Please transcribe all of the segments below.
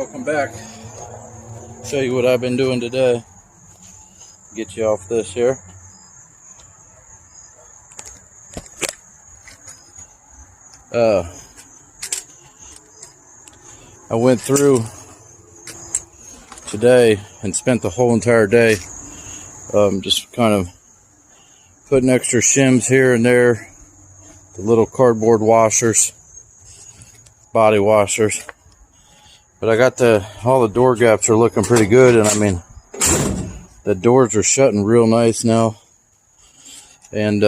welcome back. Show you what I've been doing today. Get you off this here. I went through today and spent the whole entire day just kind of putting extra shims here and there, the little cardboard washers, body washers. But I got all the door gaps are looking pretty good, and I mean, the doors are shutting real nice now. And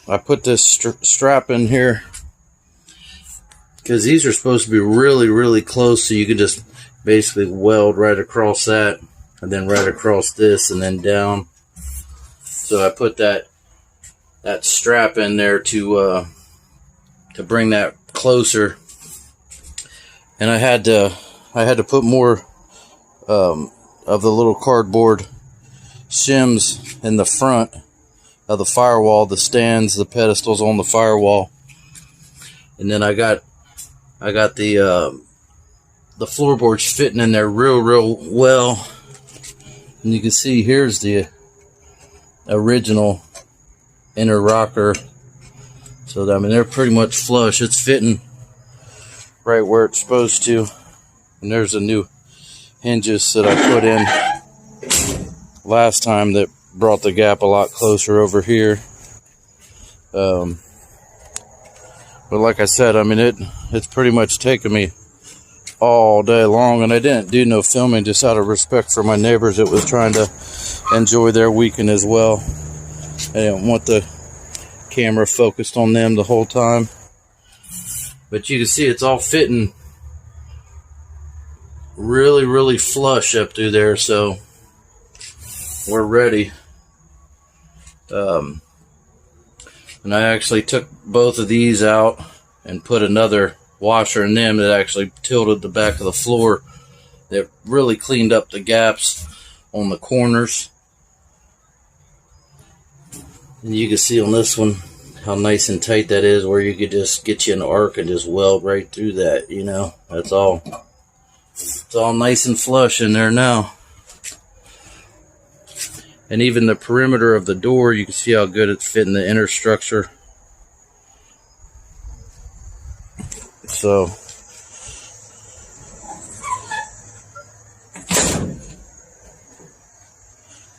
I put this strap in here because these are supposed to be really, really close, so you can just basically weld right across that, and then right across this, and then down. So I put that strap in there to bring that closer, and I had to put more of the little cardboard shims in the front of the firewall, the stands, the pedestals on the firewall, and then I got the floorboards fitting in there real well. And you can see here's the original inner rocker. So I mean, they're pretty much flush. It's fitting right where it's supposed to. And there's the new hinges that I put in last time that brought the gap a lot closer over here. But like I said, I mean, it's pretty much taken me all day long, and I didn't do no filming just out of respect for my neighbors that was trying to enjoy their weekend as well. I didn't want the camera focused on them the whole time. But you can see it's all fitting really flush up through there, so we're ready. And I actually took both of these out and put another washer in them that actually tilted the back of the floor. That really cleaned up the gaps on the corners. And you can see on this one how nice and tight that is, where you could just get you an arc and just weld right through that, you know. It's all nice and flush in there now. And even the perimeter of the door, you can see how good it's fitting the inner structure. So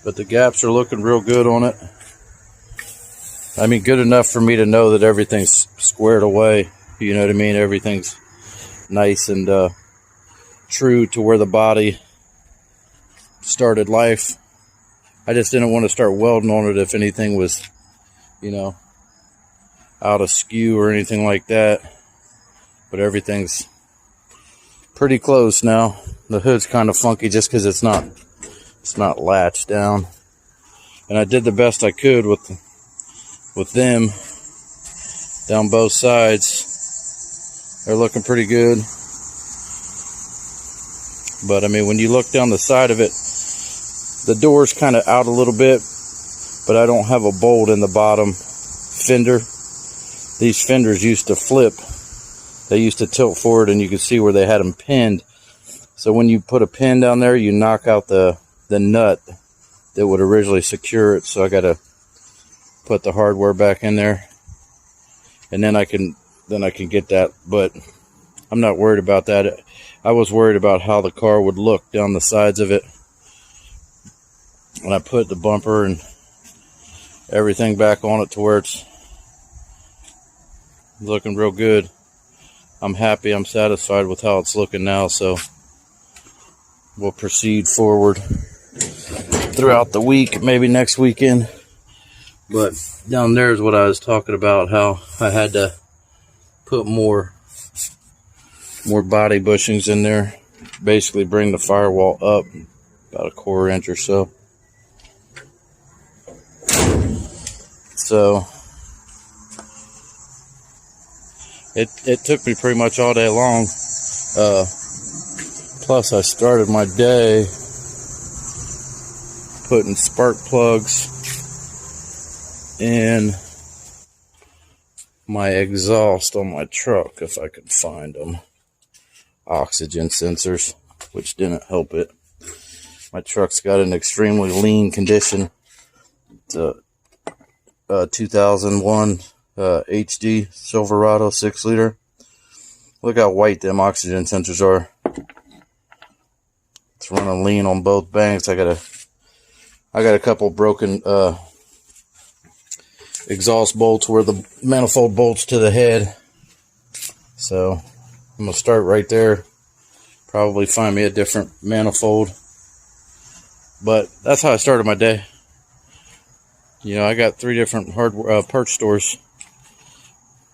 but the gaps are looking real good on it. I mean, good enough for me to know that everything's squared away. You know what I mean? Everything's nice and true to where the body started life. I just didn't want to start welding on it if anything was, you know, out of skew or anything like that. But everything's pretty close now. The hood's kind of funky just because it's not latched down. And I did the best I could with them down both sides. They're looking pretty good. But I mean, when you look down the side of it, the door's kind of out a little bit, but I don't have a bolt in the bottom fender. These fenders used to flip. They used to tilt forward, and you could see where they had them pinned. So when you put a pin down there, you knock out the nut that would originally secure it. So I got to put the hardware back in there, and then I can get that. But I'm not worried about that. I was worried about how the car would look down the sides of it. When I put the bumper and everything back on it to where it's looking real good. I'm happy, I'm satisfied with how it's looking now, so we'll proceed forward throughout the week, maybe next weekend. But down there is what I was talking about, how I had to put more body bushings in there, basically bring the firewall up about a 1/4 inch or so. So it took me pretty much all day long. Plus I started my day putting spark plugs in my exhaust on my truck, if I could find them. Oxygen sensors, which didn't help it. My truck's got an extremely lean condition. It's a 2001 HD Silverado 6-liter. Look how white them oxygen sensors are. It's running lean on both banks. I got a couple broken exhaust bolts where the manifold bolts to the head. So I'm gonna start right there. Probably find me a different manifold. But that's how I started my day. You know, I got 3 different hardware parts stores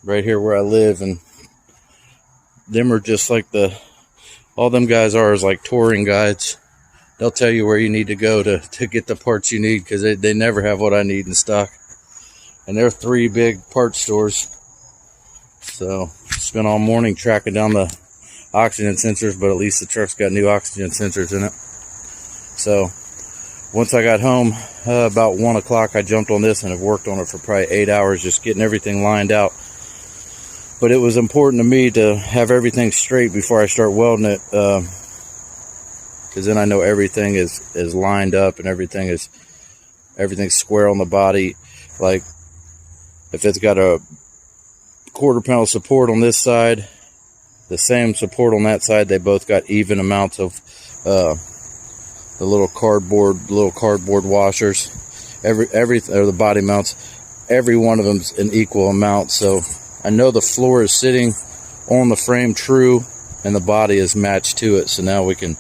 right here where I live, and them are just like all them guys are is like touring guides. They'll tell you where you need to go to get the parts you need, because they never have what I need in stock. And they're 3 big parts stores. So spent all morning tracking down the oxygen sensors, but at least the truck's got new oxygen sensors in it. So once I got home, about 1 o'clock, I jumped on this and have worked on it for probably 8 hours, just getting everything lined out. But it was important to me to have everything straight before I start welding it, because then I know everything is lined up and everything's square on the body. Like if it's got a quarter panel support on this side, the same support on that side, they both got even amounts of the little cardboard washers. Or the body mounts, every one of them's an equal amount. So I know the floor is sitting on the frame true and the body is matched to it. So now we can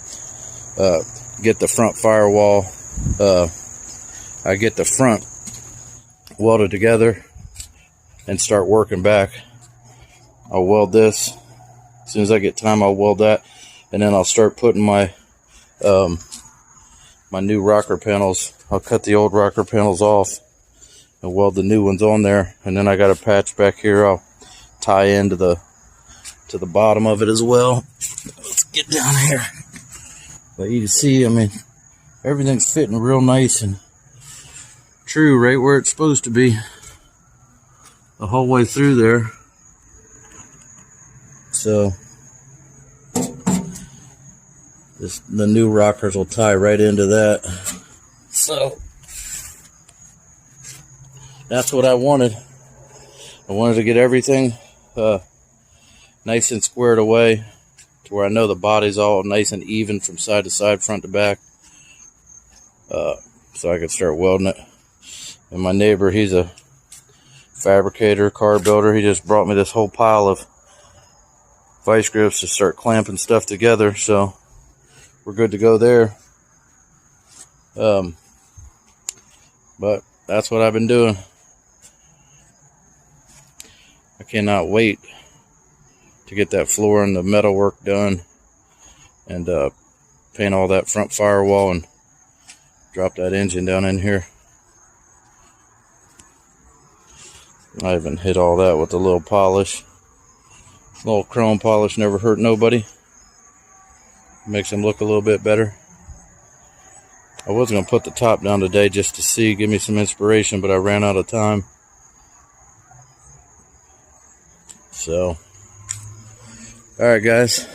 get the front firewall. I get the front welded together and start working back. I'll weld this. As soon as I get time, I'll weld that, and then I'll start putting my my new rocker panels. I'll cut the old rocker panels off and weld the new ones on there, and then I got a patch back here I'll tie into the bottom of it as well. Let's get down here. But you can see, I mean, everything's fitting real nice and true right where it's supposed to be the whole way through there. So the new rockers will tie right into that. So that's what I wanted. I wanted to get everything nice and squared away to where I know the body's all nice and even from side to side, front to back, so I could start welding it. And my neighbor, he's a fabricator, car builder. He just brought me this whole pile of vice grips to start clamping stuff together, so we're good to go there. But that's what I've been doing. I cannot wait to get that floor and the metal work done and paint all that front firewall and drop that engine down in here. I even hit all that with a little polish. A little chrome polish never hurt nobody. Makes them look a little bit better. I was going to put the top down today just to see, give me some inspiration, but I ran out of time. So, alright guys,